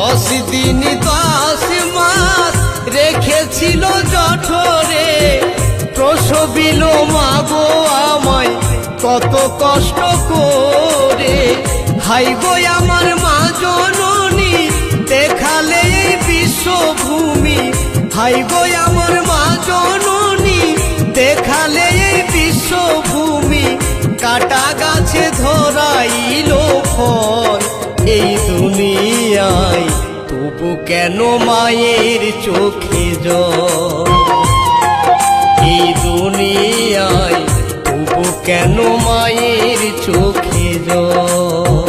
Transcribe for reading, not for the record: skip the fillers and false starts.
10 দিন 10 মাস রেখেছিল জঠরে, প্রসবিল মাগো আমায় কত কষ্ট করে। হাই গো আমার মা জননী দেখালে এই বিশ্বভূমি, হাই গো আমার মা জননী দেখালে এই বিশ্বভূমি। কাটা গাছে ধরাইল ফল এই দুনিয়ায়, তবু কেন মায়ের চোখে জল। এই দুনিয়ায় তবু কেন মায়ের চোখে জল।